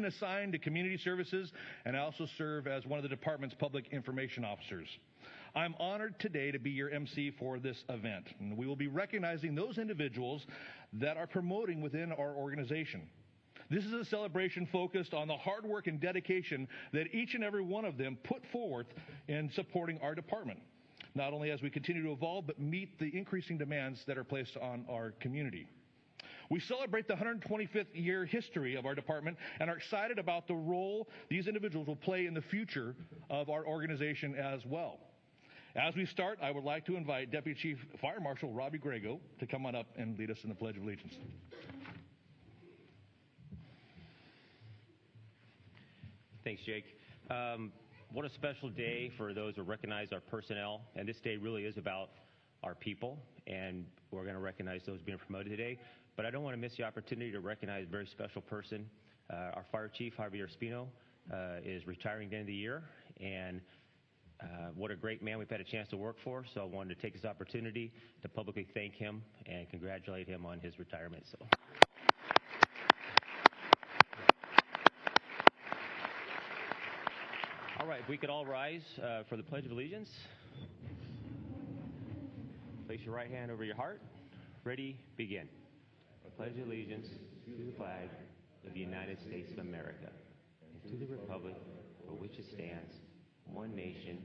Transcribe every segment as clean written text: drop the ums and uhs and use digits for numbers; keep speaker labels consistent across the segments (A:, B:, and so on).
A: been assigned to community services, and I also serve as one of the department's public information officers. I'm honored today to be your MC for this event, and we will be recognizing those individuals that are promoting within our organization. This is a celebration focused on the hard work and dedication that each and every one of them put forth in supporting our department, not only as we continue to evolve, but meet the increasing demands that are placed on our community. We celebrate the 125th year history of our department and are excited about the role these individuals will play in the future of our organization as well. As we start, I would like to invite Deputy Chief Fire Marshal Robbie Grego to come on up and lead us in the Pledge of Allegiance.
B: Thanks, Jake. What a special day for those who recognize our personnel. And this day really is about our people, and we're going to recognize those being promoted today. But I don't want to miss the opportunity to recognize a very special person. Our fire chief, Javier Espino, is retiring at the end of the year. And what a great man we've had a chance to work for. So I wanted to take this opportunity to publicly thank him and congratulate him on his retirement. So. All right, if we could all rise for the Pledge of Allegiance. Place your right hand over your heart. Ready, begin. I pledge allegiance to the flag of the United States of America and to the republic for which it stands, one nation,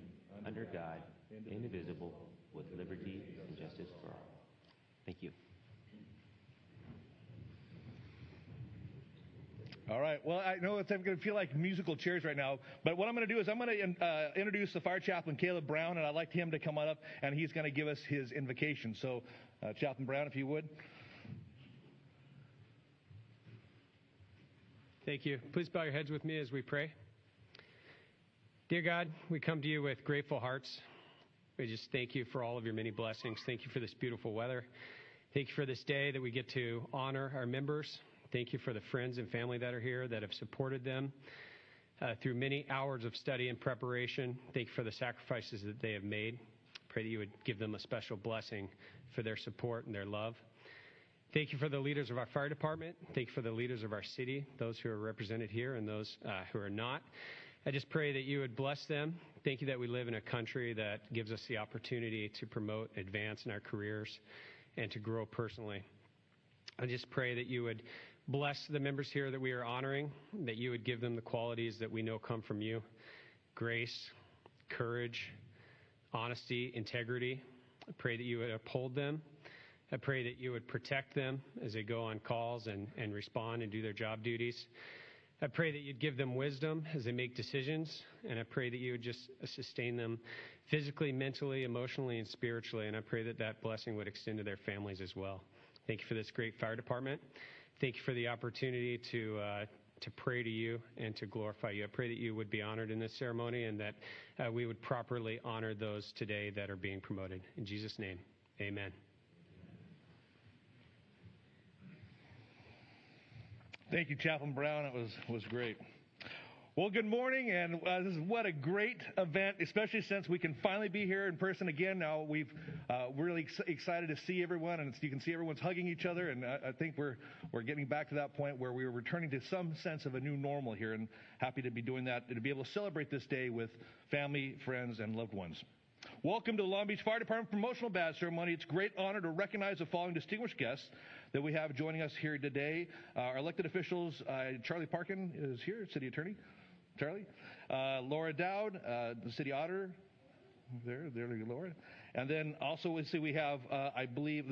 B: under God, indivisible, with liberty and justice for all. Thank you.
A: All right. Well, I know it's going to feel like musical chairs right now, but what I'm going to do is I'm going to introduce the fire chaplain, Caleb Brown, and I'd like him to come on up, and he's going to give us his invocation. So, Chaplain Brown, if you would.
C: Thank you. Please bow your heads with me as we pray. Dear God, we come to you with grateful hearts. We just thank you for all of your many blessings. Thank you for this beautiful weather. Thank you for this day that we get to honor our members. Thank you for the friends and family that are here that have supported them through many hours of study and preparation. Thank you for the sacrifices that they have made. Pray that you would give them a special blessing for their support and their love. Thank you for the leaders of our fire department. Thank you for the leaders of our city, those who are represented here and those who are not. I just pray that you would bless them. Thank you that we live in a country that gives us the opportunity to promote, advance in our careers, and to grow personally. I just pray that you would bless the members here that we are honoring, that you would give them the qualities that we know come from you: grace, courage, honesty, integrity. I pray that you would uphold them. I pray that you would protect them as they go on calls and respond and do their job duties. I pray that you'd give them wisdom as they make decisions, and I pray that you would just sustain them physically, mentally, emotionally, and spiritually, and I pray that that blessing would extend to their families as well. Thank you for this great fire department. Thank you for the opportunity to pray to you and to glorify you. I pray that you would be honored in this ceremony and that we would properly honor those today that are being promoted. In Jesus' name, amen.
A: Thank you, Chaplain Brown. It was great. Well, good morning, and what a great event, especially since we can finally be here in person again. Now we're really excited to see everyone, and you can see everyone's hugging each other, and I think we're getting back to that point where we're returning to some sense of a new normal here, and happy to be doing that and to be able to celebrate this day with family, friends, and loved ones. Welcome to the Long Beach Fire Department Promotional Badge Ceremony. It's a great honor to recognize the following distinguished guests that we have joining us here today. Our elected officials, Charlie Parkin is here, City Attorney. Charlie. Laura Dowd, the City Auditor. There, Laura. And then also, we have, I believe,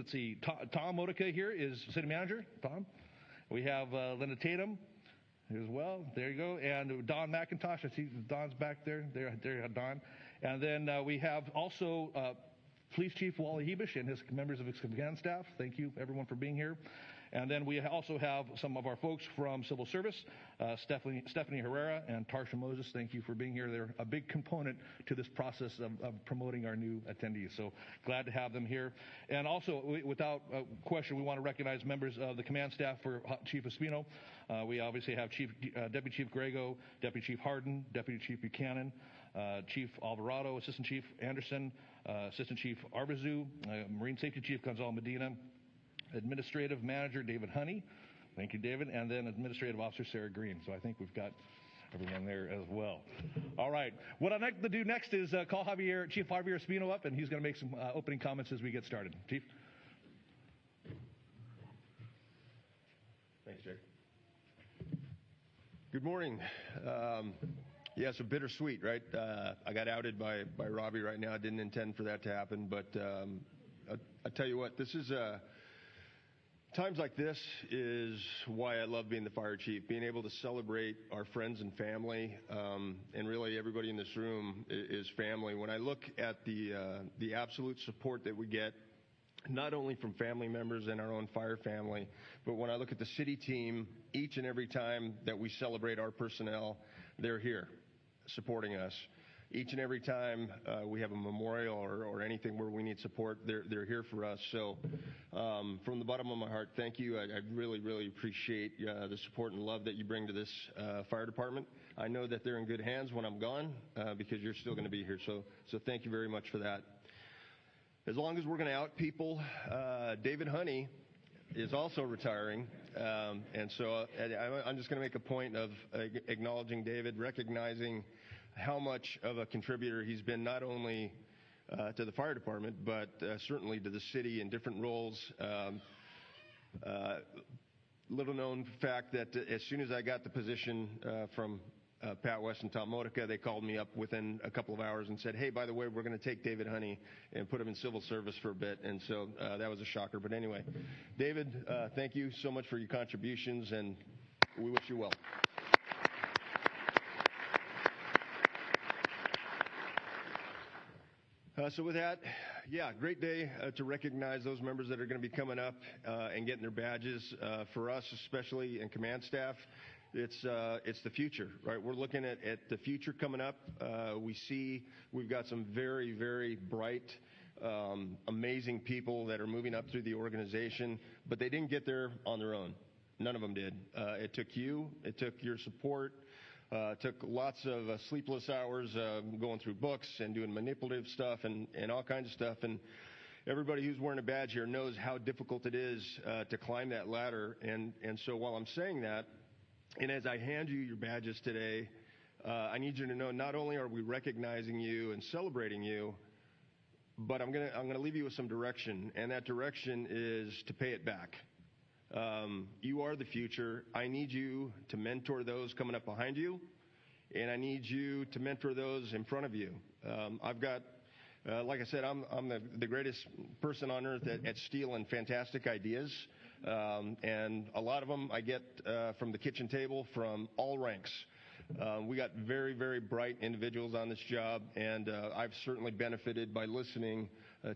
A: Tom Modica here is City Manager. Tom. We have Linda Tatum as well. There you go. And Don McIntosh. I see Don's back there. There you have Don. And then we have also Police Chief Wally Hebish and his members of his command staff. Thank you, everyone, for being here. And then we also have some of our folks from Civil Service, Stephanie Herrera and Tarsha Moses. Thank you for being here. They're a big component to this process of promoting our new attendees. So glad to have them here. And also, without question, we want to recognize members of the command staff for Chief Espino. We obviously have Deputy Chief Grego, Deputy Chief Harden, Deputy Chief Buchanan, Chief Alvarado, Assistant Chief Anderson, Assistant Chief Arbizu, Marine Safety Chief Gonzalo Medina, Administrative Manager David Honey, Thank you, David. And then Administrative Officer Sarah Green. So I think we've got everyone there as well. All right. What I'd like to do next is call Chief Javier Espino up, and he's going to make some opening comments as we get started. Chief?
D: Thanks, Jake. Good morning. Yeah, so bittersweet, right? I got outed by Robbie right now. I didn't intend for that to happen, but I tell you what, this is times like this is why I love being the fire chief, being able to celebrate our friends and family, and really everybody in this room is family. When I look at the absolute support that we get, not only from family members and our own fire family, but when I look at the city team, each and every time that we celebrate our personnel, they're here supporting us. Each and every time we have a memorial or anything where we need support, they're here for us. So from the bottom of my heart, thank you. I really, really appreciate the support and love that you bring to this fire department. I know that they're in good hands when I'm gone because you're still going to be here. So thank you very much for that. As long as we're going to out people, David Honey is also retiring. And so I'm just going to make a point of acknowledging David, recognizing how much of a contributor he's been not only to the fire department, but certainly to the city in different roles. Little known fact that as soon as I got the position from Pat West and Tom Modica, they called me up within a couple of hours and said, hey, by the way, we're going to take David Honey and put him in civil service for a bit. And so that was a shocker. But anyway, David, thank you so much for your contributions, and we wish you well. So with that, yeah, great day to recognize those members that are going to be coming up and getting their badges. For us, especially in command staff, it's the future, right? We're looking at the future coming up. We see we've got some very, very bright, amazing people that are moving up through the organization, but they didn't get there on their own. None of them did. It took you. It took your support. Took lots of sleepless hours going through books and doing manipulative stuff and all kinds of stuff. And everybody who's wearing a badge here knows how difficult it is to climb that ladder. And so while I'm saying that, and as I hand you your badges today, I need you to know not only are we recognizing you and celebrating you, but I'm gonna leave you with some direction, and that direction is to pay it back. You are the future. I need you to mentor those coming up behind you, and I need you to mentor those in front of you. I've got, like I said, I'm the greatest person on earth at stealing fantastic ideas, and a lot of them I get from the kitchen table from all ranks. We got very, very bright individuals on this job, and I've certainly benefited by listening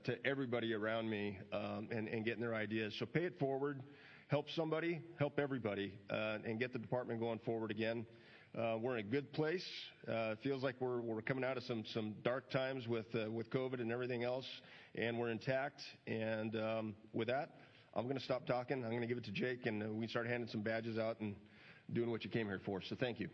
D: to everybody around me and getting their ideas. So pay it forward. Help somebody, help everybody, and get the department going forward again. We're in a good place. It feels like we're coming out of some dark times with COVID and everything else, and we're intact. And with that, I'm going to stop talking. I'm going to give it to Jake, and we start handing some badges out and doing what you came here for. So thank you.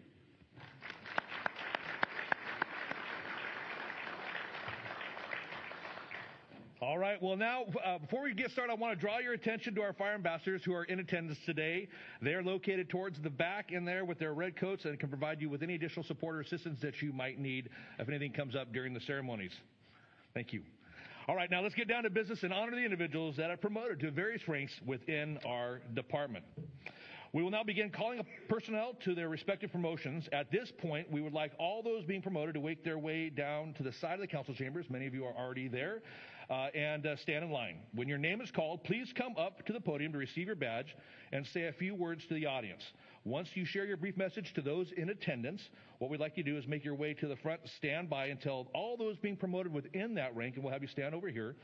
A: All right. Well, now, before we get started, I want to draw your attention to our fire ambassadors who are in attendance today. They are located towards the back in there with their red coats and can provide you with any additional support or assistance that you might need if anything comes up during the ceremonies. Thank you. All right. Now, let's get down to business and honor the individuals that are promoted to various ranks within our department. We will now begin calling up personnel to their respective promotions. At this point, we would like all those being promoted to make their way down to the side of the council chambers. Many of you are already there. And stand in line. When your name is called, please come up to the podium to receive your badge and say a few words to the audience. Once you share your brief message to those in attendance, what we'd like you to do is make your way to the front, stand by until all those being promoted within that rank, and we'll have you stand over here,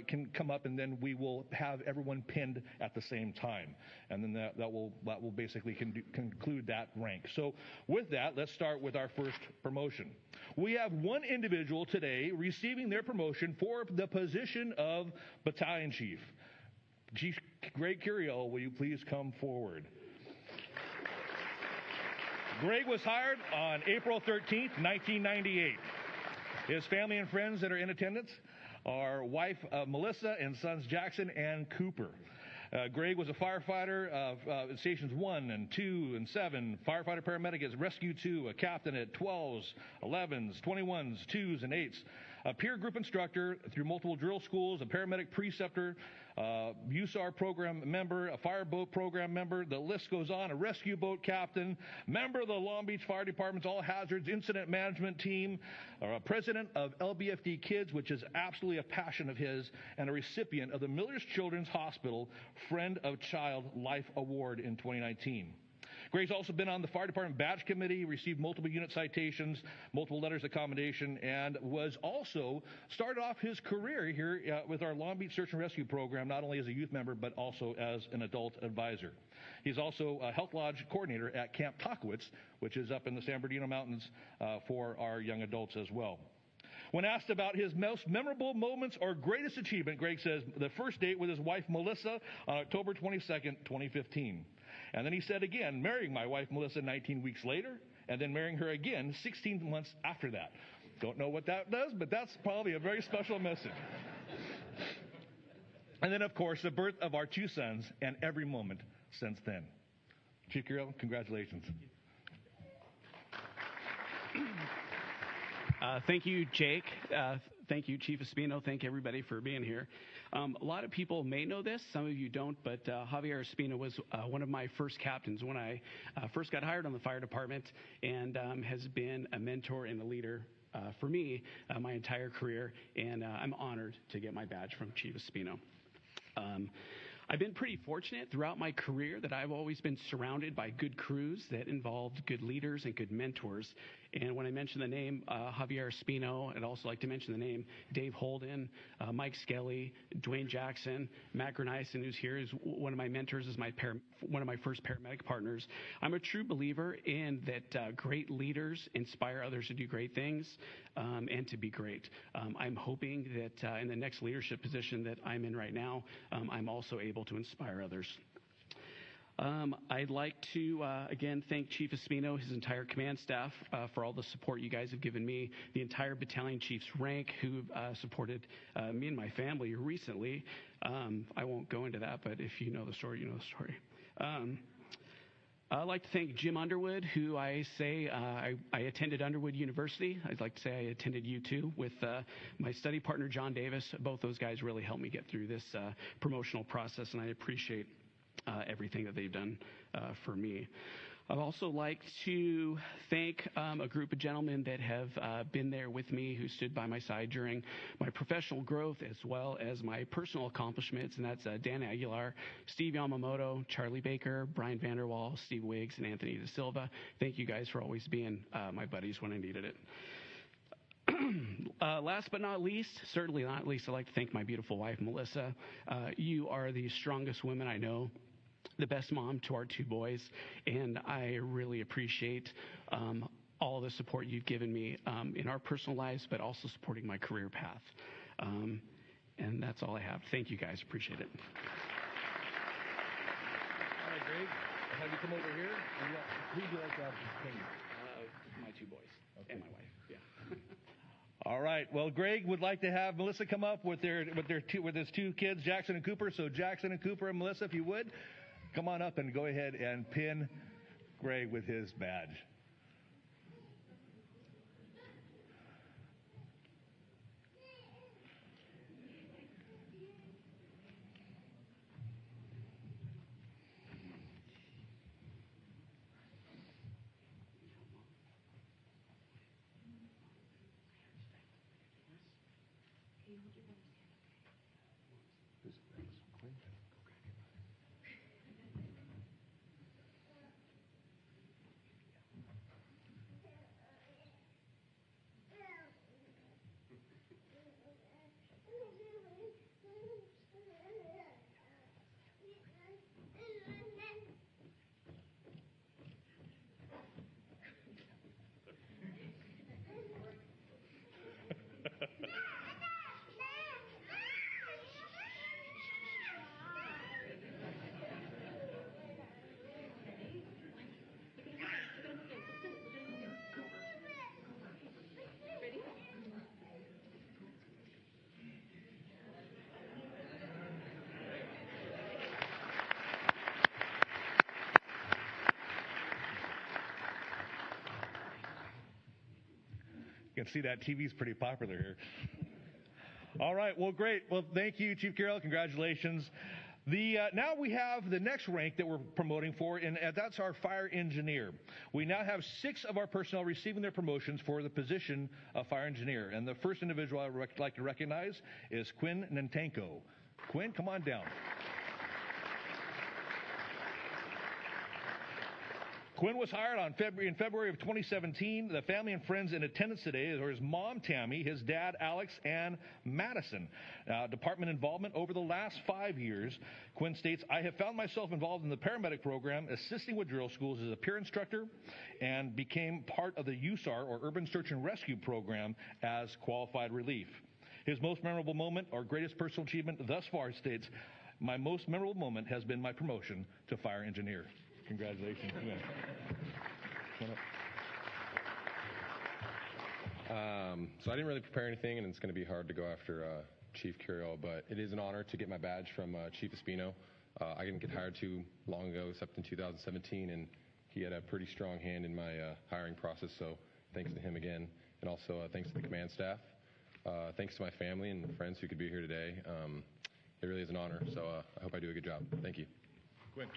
A: can come up, and then we will have everyone pinned at the same time. And then that will basically conclude that rank. So with that, let's start with our first promotion. We have one individual today receiving their promotion for the position of battalion chief. Chief Greg Curiel, will you please come forward? Greg was hired on April 13th, 1998. His family and friends that are in attendance are wife Melissa and sons Jackson and Cooper. Greg was a firefighter at stations 1 and 2 and 7, firefighter paramedic at Rescue 2, a captain at 12s, 11s, 21s, 2s, and 8s, a peer group instructor through multiple drill schools, a paramedic preceptor, USAR program member, a fireboat program member. The list goes on. A rescue boat captain, member of the Long Beach Fire Department's All Hazards Incident Management Team, president of LBFD Kids, which is absolutely a passion of his, and a recipient of the Miller's Children's Hospital Friend of Child Life Award in 2019. Greg's also been on the Fire Department Badge Committee, received multiple unit citations, multiple letters of commendation, and was also started off his career here with our Long Beach Search and Rescue program, not only as a youth member, but also as an adult advisor. He's also a health lodge coordinator at Camp Takowitz, which is up in the San Bernardino Mountains for our young adults as well. When asked about his most memorable moments or greatest achievement, Greg says the first date with his wife, Melissa, on October 22nd, 2015. And then he said again, marrying my wife, Melissa, 19 weeks later, and then marrying her again 16 months after that. Don't know what that does, but that's probably a very special message. And then, of course, the birth of our 2 sons and every moment since then. Chief Carroll, congratulations.
E: Thank you, Jake. Thank you, Chief Espino. Thank everybody for being here. A lot of people may know this, some of you don't, but Javier Espino was one of my first captains when I first got hired on the fire department, and has been a mentor and a leader for me my entire career, and I'm honored to get my badge from Chief Espino. I've been pretty fortunate throughout my career that I've always been surrounded by good crews that involved good leaders and good mentors. And when I mention the name Javier Espino, I'd also like to mention the name Dave Holden, Mike Skelly, Dwayne Jackson, Matt Grenison, who's here, is one of my mentors, is one of my first paramedic partners. I'm a true believer in that great leaders inspire others to do great things and to be great. I'm hoping that in the next leadership position that I'm in right now, I'm also able to inspire others. I'd like to, again, thank Chief Espino, his entire command staff, for all the support you guys have given me, the entire battalion chief's rank who supported me and my family recently. I won't go into that, but if you know the story, you know the story. I'd like to thank Jim Underwood, who I attended Underwood University. I'd like to say I attended U2 with my study partner, John Davis. Both those guys really helped me get through this promotional process, and I appreciate everything that they've done for me. I'd also like to thank a group of gentlemen that have been there with me, who stood by my side during my professional growth as well as my personal accomplishments, and that's Dan Aguilar, Steve Yamamoto, Charlie Baker, Brian Vanderwall, Steve Wiggs, and Anthony Da Silva. Thank you guys for always being my buddies when I needed it. Last but not least, certainly not least, I'd like to thank my beautiful wife, Melissa. You are the strongest woman I know, the best mom to our 2 boys, and I really appreciate all the support you've given me in our personal lives, but also supporting my career path. And that's all I have. Thank you, guys. Appreciate it.
A: All right, Greg, I'll have you come over here. Who would you like to have continue?
E: My 2 boys and my wife. Yeah.
A: All right. Well, Greg would like to have Melissa come up with his 2 kids, Jackson and Cooper. So Jackson and Cooper and Melissa, if you would, come on up and go ahead and pin Greg with his badge. can see that TV's pretty popular here. All right, well, great. Well, thank you, Chief Carroll. Congratulations. Now we have the next rank that we're promoting for, and that's our fire engineer. We now have 6 of our personnel receiving their promotions for the position of fire engineer. And the first individual I'd like to recognize is Quinn Nantenko. Quinn, come on down. Quinn was hired in February of 2017. The family and friends in attendance today are his mom, Tammy, his dad, Alex, and Madison. Department involvement over the last 5 years. Quinn states, I have found myself involved in the paramedic program, assisting with drill schools as a peer instructor, and became part of the USAR, or Urban Search and Rescue program, as qualified relief. His most memorable moment, or greatest personal achievement thus far, states, my most memorable moment has been my promotion to fire engineer. Congratulations.
F: So I didn't really prepare anything, and it's going to be hard to go after Chief Curiel, but it is an honor to get my badge from Chief Espino. I didn't get hired too long ago, except in 2017, and he had a pretty strong hand in my hiring process, so thanks to him again, and also thanks to the command staff. Thanks to my family and friends who could be here today. It really is an honor, so I hope I do a good job. Thank you.
A: Quinn.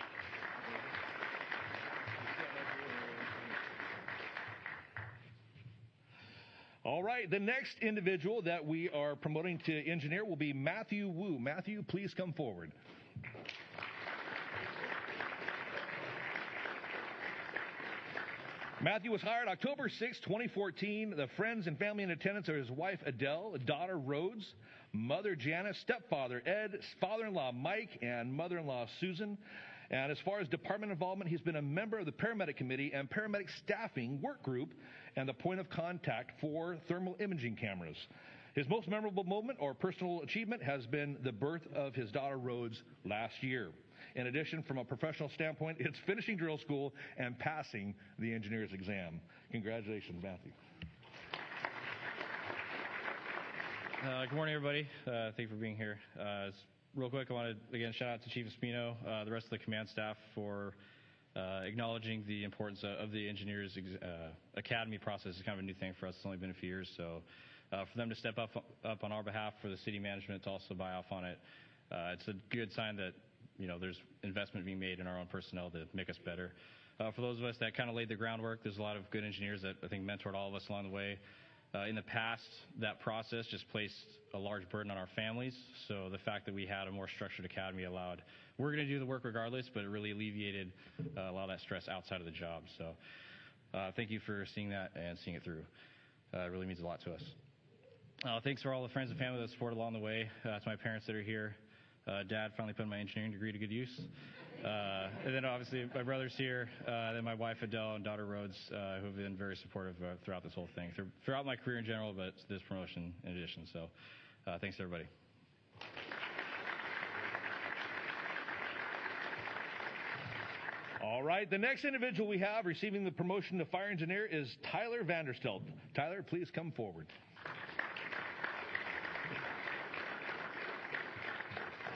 A: All right, the next individual that we are promoting to engineer will be Matthew Wu. Matthew, please come forward. Matthew was hired October 6, 2014. The friends and family in attendance are his wife, Adele, daughter, Rhodes, mother, Janice, stepfather, Ed, father-in-law, Mike, and mother-in-law, Susan. And as far as department involvement, he's been a member of the paramedic committee and paramedic staffing work group and the point of contact for thermal imaging cameras. His most memorable moment or personal achievement has been the birth of his daughter, Rhodes, last year. In addition, from a professional standpoint, it's finishing drill school and passing the engineer's exam. Congratulations, Matthew.
G: Good morning, everybody. Thank you for being here. Real quick, I want to, again, shout out to Chief Espino, the rest of the command staff for acknowledging the importance of the engineers academy process. Is kind of a new thing for us. It's only been a few years, so for them to step up on our behalf, for the city management to also buy off on it, it's a good sign that there's investment being made in our own personnel to make us better. For those of us that kind of laid the groundwork, there's a lot of good engineers that I think mentored all of us along the way. In the past, that process just placed a large burden on our families. So the fact that we had a more structured academy allowed, we're going to do the work regardless, but it really alleviated a lot of that stress outside of the job. So thank you for seeing that and seeing it through. It really means a lot to us. Thanks for all the friends and family that supported along the way. To my parents that are here. Dad finally put my engineering degree to good use. And then obviously my brother's here, then my wife Adele and daughter Rhodes, who have been very supportive throughout this whole thing, throughout my career in general, but this promotion in addition. So thanks to everybody.
A: All right, the next individual we have receiving the promotion to fire engineer is Tyler Vanderstelt. Tyler, please come forward.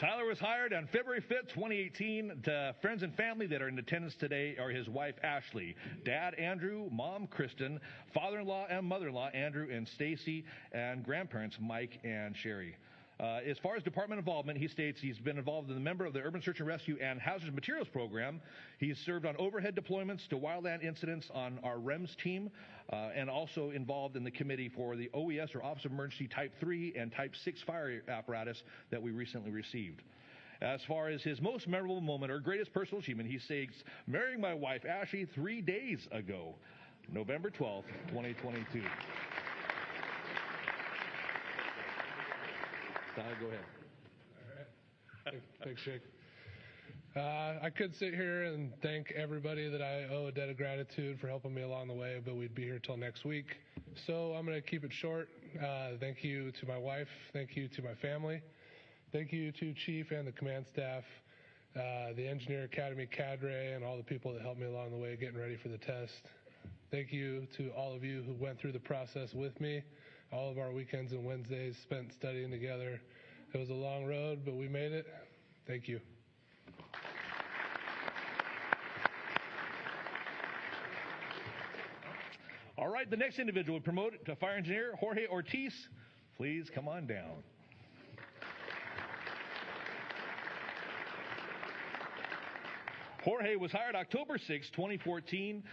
A: Tyler was hired on February 5th, 2018. The friends and family that are in attendance today are his wife, Ashley, dad, Andrew, mom, Kristen, father-in-law and mother-in-law, Andrew and Stacy, and grandparents, Mike and Sherry. As far as department involvement, he states he's been involved as a member of the Urban Search and Rescue and Hazardous Materials Program. He's served on overhead deployments to wildland incidents on our REMS team, and also involved in the committee for the OES, or Office of Emergency Type 3 and Type 6 fire apparatus that we recently received. As far as his most memorable moment or greatest personal achievement, he states, marrying my wife, Ashley, 3 days ago, November 12th, 2022. Go ahead.
H: All right. Thanks, Jake. I could sit here and thank everybody that I owe a debt of gratitude for helping me along the way, but we'd be here till next week. So I'm going to keep it short. Thank you to my wife. Thank you to my family. Thank you to Chief and the command staff, the Engineer Academy cadre, and all the people that helped me along the way getting ready for the test. Thank you to all of you who went through the process with me. All of our weekends and Wednesdays spent studying together. It was a long road, but we made it. Thank you.
A: All right, the next individual promoted to fire engineer, Jorge Ortiz. Please come on down. Jorge was hired October 6, 2014.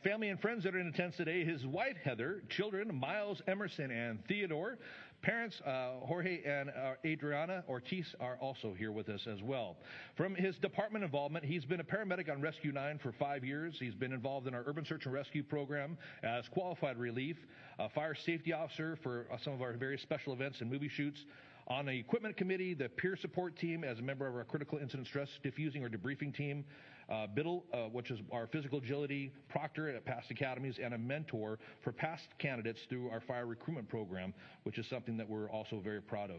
A: Family and friends that are in attendance today, his wife, Heather, children, Miles, Emerson, and Theodore. Parents, Jorge and Adriana Ortiz, are also here with us as well. From his department involvement, he's been a paramedic on Rescue 9 for 5 years. He's been involved in our urban search and rescue program as qualified relief, a fire safety officer for some of our various special events and movie shoots, on the equipment committee, the peer support team as a member of our critical incident stress diffusing or debriefing team, Biddle, which is our physical agility proctor at past academies, and a mentor for past candidates through our fire recruitment program, which is something that we're also very proud of.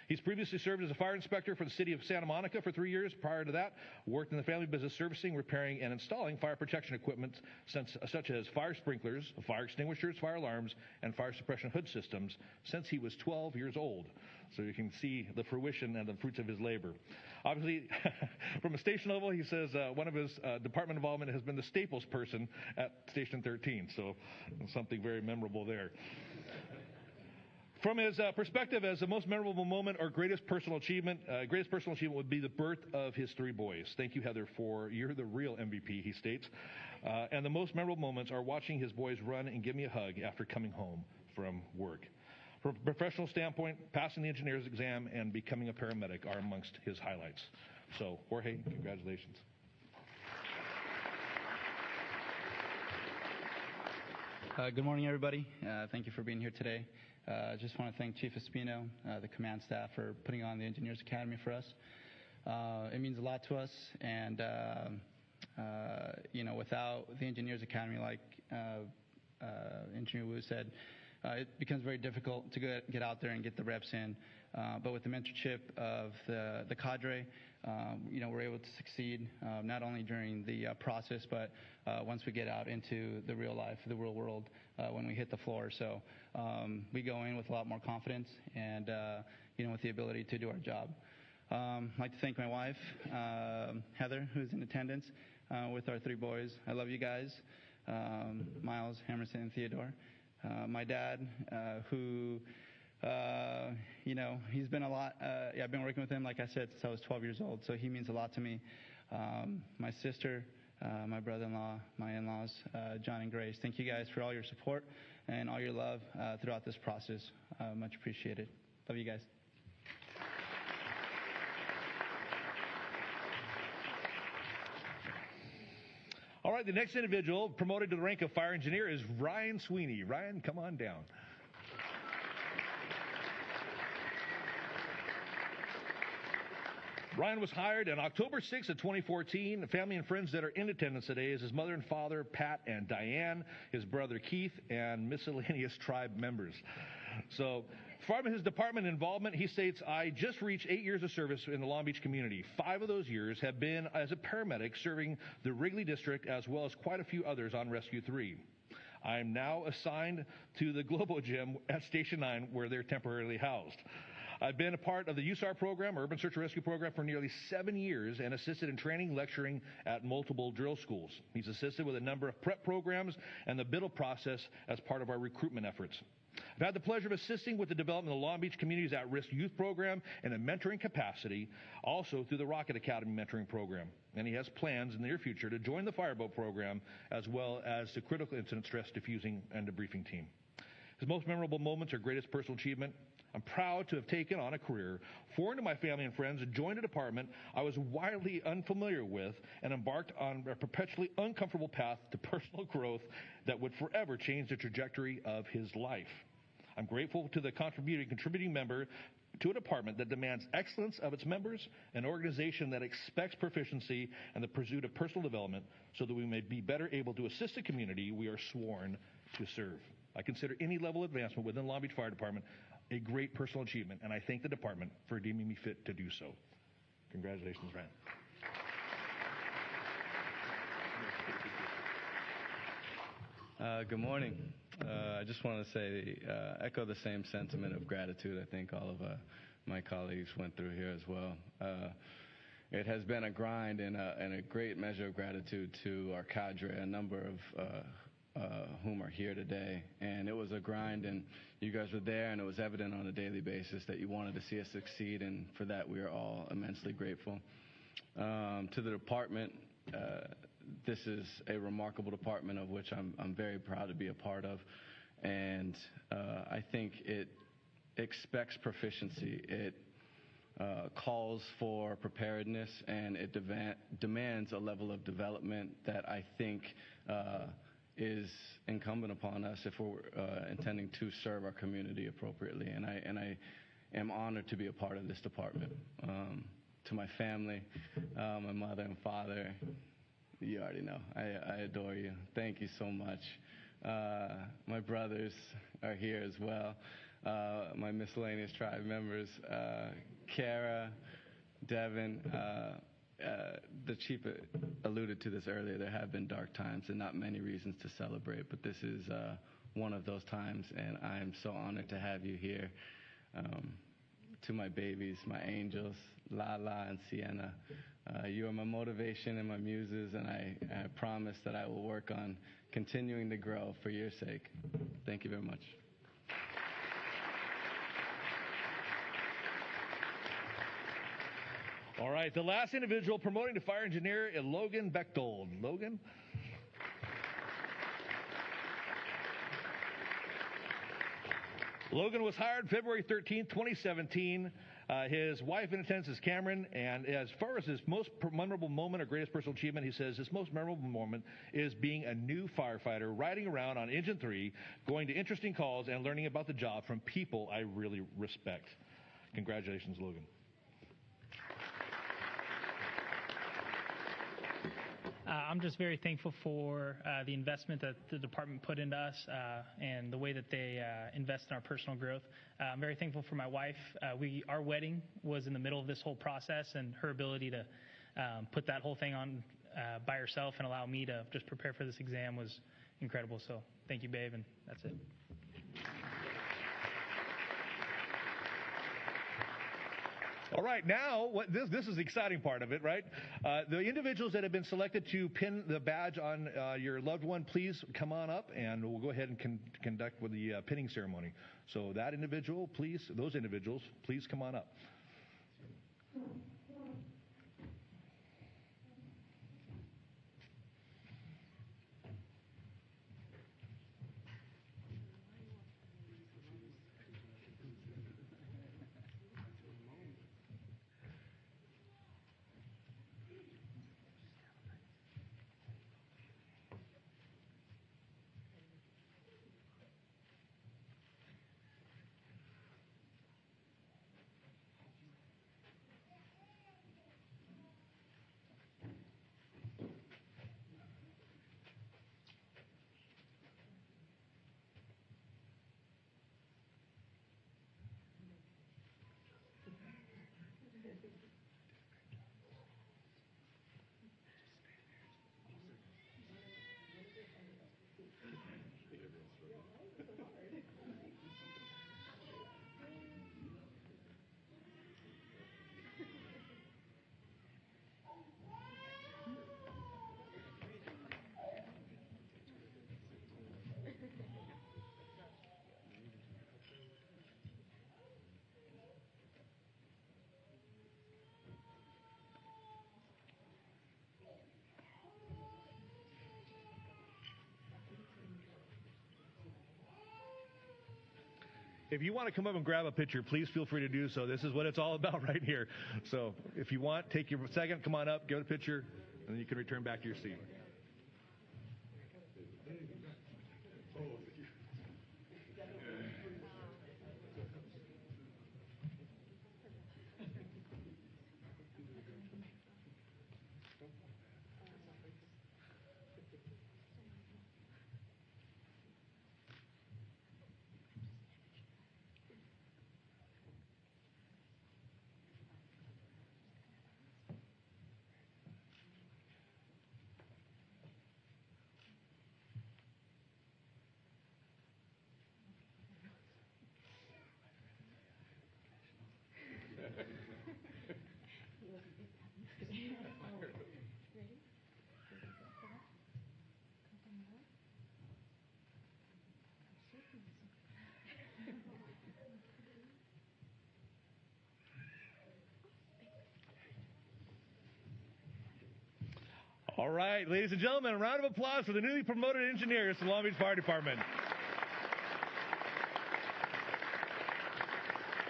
A: He's previously served as a fire inspector for the city of Santa Monica for 3 years. Prior to that, worked in the family business servicing, repairing, and installing fire protection equipment such as fire sprinklers, fire extinguishers, fire alarms, and fire suppression hood systems since he was 12 years old. So you can see the fruition and the fruits of his labor. Obviously, from a station level, he says one of his department involvement has been the Staples person at Station 13. So something very memorable there. From his perspective as the most memorable moment or greatest personal achievement would be the birth of his 3 boys. Thank you, Heather, you're the real MVP, he states. And the most memorable moments are watching his boys run and give me a hug after coming home from work. From a professional standpoint, passing the engineer's exam and becoming a paramedic are amongst his highlights. So, Jorge, congratulations.
I: Good morning, everybody. Thank you for being here today. Just want to thank Chief Espino, the command staff, for putting on the Engineers Academy for us. It means a lot to us, and without the Engineers Academy, like Engineer Wu said, it becomes very difficult to get out there and get the reps in. But with the mentorship of the cadre, we're able to succeed not only during the process, but once we get out into the real life, the real world, when we hit the floor. So we go in with a lot more confidence and, with the ability to do our job. I'd like to thank my wife, Heather, who's in attendance with our 3 boys. I love you guys, Miles, Emerson, and Theodore. My dad, who, he's been a lot, I've been working with him, like I said, since I was 12 years old, so he means a lot to me. My sister, my brother-in-law, my in-laws, John and Grace, thank you guys for all your support and all your love throughout this process. Much appreciated. Love you guys.
A: All right, the next individual promoted to the rank of fire engineer is Ryan Sweeney. Ryan, come on down. Ryan was hired on October 6th of 2014. The family and friends that are in attendance today is his mother and father, Pat and Diane, his brother Keith, and miscellaneous tribe members. So, from his department involvement, he states, I just reached 8 years of service in the Long Beach community. 5 of those years have been as a paramedic serving the Wrigley District as well as quite a few others on Rescue 3. I am now assigned to the Globo Gym at Station 9 where they're temporarily housed. I've been a part of the USAR program, Urban Search and Rescue program, for nearly 7 years and assisted in training, lecturing at multiple drill schools. He's assisted with a number of prep programs and the Biddle process as part of our recruitment efforts. I've had the pleasure of assisting with the development of the Long Beach Community's At-Risk Youth Program in a mentoring capacity, also through the Rocket Academy mentoring program. And he has plans in the near future to join the Fireboat program as well as the Critical Incident Stress Diffusing and Debriefing team. His most memorable moments or greatest personal achievement: I'm proud to have taken on a career foreign to my family and friends and joined a department I was wildly unfamiliar with and embarked on a perpetually uncomfortable path to personal growth that would forever change the trajectory of his life. I'm grateful to the contributing member to a department that demands excellence of its members, an organization that expects proficiency and the pursuit of personal development so that we may be better able to assist the community we are sworn to serve. I consider any level of advancement within the Long Beach Fire Department a great personal achievement, and I thank the department for deeming me fit to do so. Congratulations, Ryan.
J: Good morning. I just want to say, echo the same sentiment of gratitude I think all of my colleagues went through here as well. It has been a grind and a great measure of gratitude to our cadre, a number of whom are here today. And it was a grind, and you guys were there, and it was evident on a daily basis that you wanted to see us succeed, and for that we are all immensely grateful. To the department, this is a remarkable department of which I'm very proud to be a part of, and I think it expects proficiency. It calls for preparedness, and it demands a level of development that I think is incumbent upon us if we're intending to serve our community appropriately. And I am honored to be a part of this department. To my family, my mother and father, you already know, I adore you. Thank you so much. My brothers are here as well. My miscellaneous tribe members, Kara, Devin, the chief alluded to this earlier. There have been dark times and not many reasons to celebrate, but this is one of those times, and I am so honored to have you here. To my babies, my angels, Lala and Sienna, you are my motivation and my muses, and I promise that I will work on continuing to grow for your sake. Thank you very much.
A: All right, the last individual promoting to fire engineer is Logan Bechtold. Logan? Logan was hired February 13th, 2017. His wife in attendance is Cameron, and as far as his most memorable moment or greatest personal achievement, he says his most memorable moment is being a new firefighter, riding around on Engine 3, going to interesting calls, and learning about the job from people I really respect. Congratulations, Logan.
K: I'm just very thankful for the investment that the department put into us and the way that they invest in our personal growth. I'm very thankful for my wife. Our wedding was in the middle of this whole process, and her ability to put that whole thing on by herself and allow me to just prepare for this exam was incredible. So thank you, babe, and that's it.
A: All right, now this is the exciting part of it, right? The individuals that have been selected to pin the badge on your loved one, please come on up, and we'll go ahead and conduct with the pinning ceremony. So those individuals, please come on up. If you want to come up and grab a picture, please feel free to do so. This is what it's all about right here. So if you want, take your second, come on up, get a picture, and then you can return back to your seat. All right, ladies and gentlemen, a round of applause for the newly promoted engineers to the Long Beach Fire Department.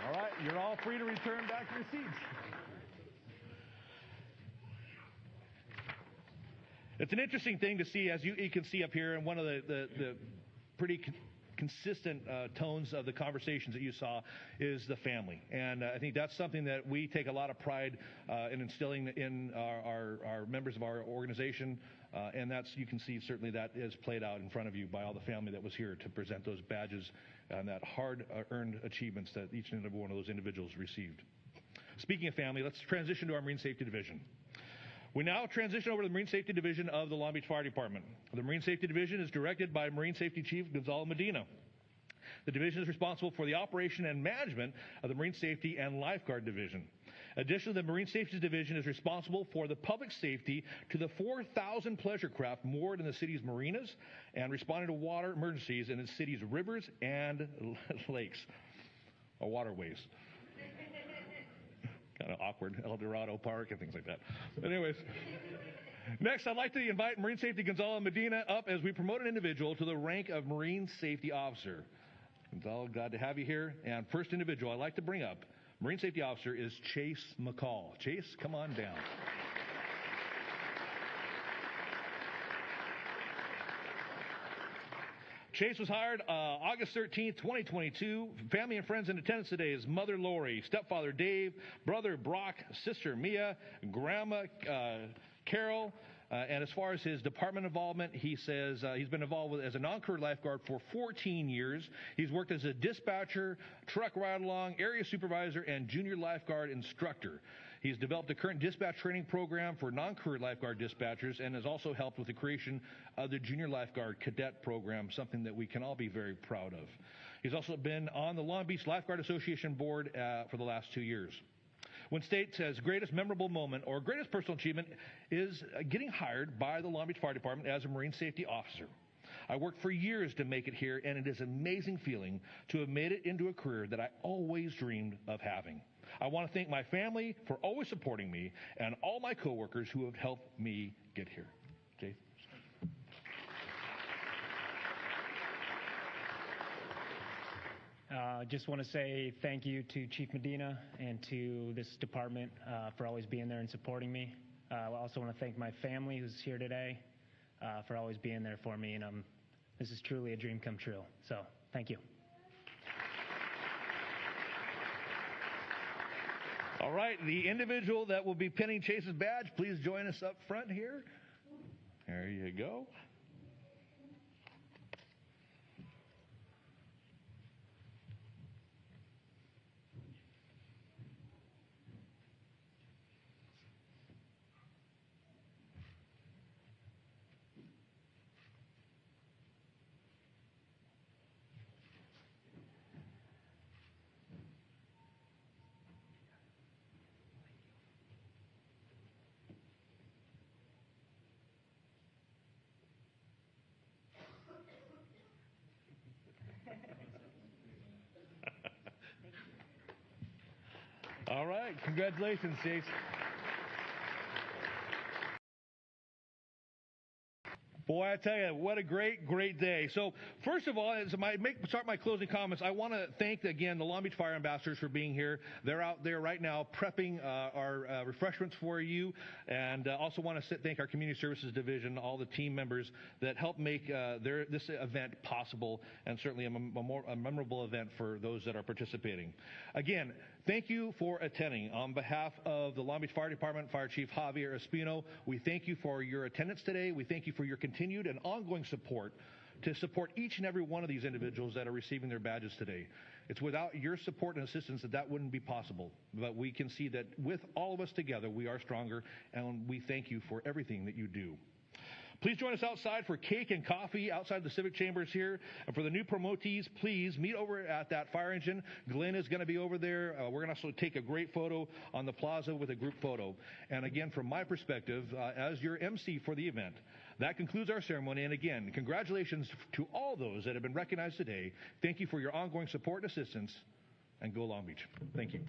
A: All right, you're all free to return back to your seats. It's an interesting thing to see, as you can see up here, and one of the pretty consistent tones of the conversations that you saw is the family. And I think that's something that we take a lot of pride in instilling in our members of our organization. And you can see certainly that is played out in front of you by all the family that was here to present those badges and that hard-earned achievements that each and every one of those individuals received. Speaking of family, let's transition to our Marine Safety Division. We now transition over to the Marine Safety Division of the Long Beach Fire Department. The Marine Safety Division is directed by Marine Safety Chief Gonzalo Medina. The division is responsible for the operation and management of the Marine Safety and Lifeguard Division. Additionally, the Marine Safety Division is responsible for the public safety to the 4,000 pleasure craft moored in the city's marinas and responding to water emergencies in the city's rivers and lakes, or waterways. Kind of awkward, El Dorado Park and things like that. But anyways, next I'd like to invite Marine Safety Gonzalo Medina up as we promote an individual to the rank of Marine Safety Officer. Gonzalo, glad to have you here. And first individual I'd like to bring up, Marine Safety Officer, is Chase McCall. Chase, come on down. Chase was hired August 13th, 2022. Family and friends in attendance today is Mother Lori, stepfather Dave, brother Brock, sister Mia, grandma Carol. And as far as his department involvement, he says he's been involved as a non-career lifeguard for 14 years. He's worked as a dispatcher, truck ride-along, area supervisor, and junior lifeguard instructor. He's developed a current dispatch training program for non-career lifeguard dispatchers and has also helped with the creation of the Junior Lifeguard Cadet Program, something that we can all be very proud of. He's also been on the Long Beach Lifeguard Association board for the last 2 years. When state says greatest memorable moment or greatest personal achievement is getting hired by the Long Beach Fire Department as a Marine Safety Officer. I worked for years to make it here, and it is an amazing feeling to have made it into a career that I always dreamed of having. I want to thank my family for always supporting me and all my coworkers who have helped me get here. Jay?
L: Just want to say thank you to Chief Medina and to this department for always being there and supporting me. I also want to thank my family who's here today for always being there for me. And this is truly a dream come true. So thank you.
A: All right, the individual that will be pinning Chase's badge, please join us up front here. There you go. All right, congratulations, Chase. Boy, I tell you, what a great, great day. So, first of all, as I start my closing comments, I want to thank, again, the Long Beach Fire Ambassadors for being here. They're out there right now prepping our refreshments for you. And also want to thank our Community Services Division, all the team members that helped make this event possible, and certainly a memorable event for those that are participating. Again, thank you for attending. On behalf of the Long Beach Fire Department, Fire Chief Javier Espino, we thank you for your attendance today. We thank you for your continued and ongoing support to support each and every one of these individuals that are receiving their badges today. It's without your support and assistance that wouldn't be possible. But we can see that with all of us together, we are stronger, and we thank you for everything that you do. Please join us outside for cake and coffee outside the Civic Chambers here. And for the new promotees, please meet over at that fire engine. Glenn is going to be over there. We're going to also take a great photo on the plaza with a group photo. And again, from my perspective, as your MC for the event, That concludes our ceremony. And again, congratulations to all those that have been recognized today. Thank you for your ongoing support and assistance. And go Long Beach. Thank you.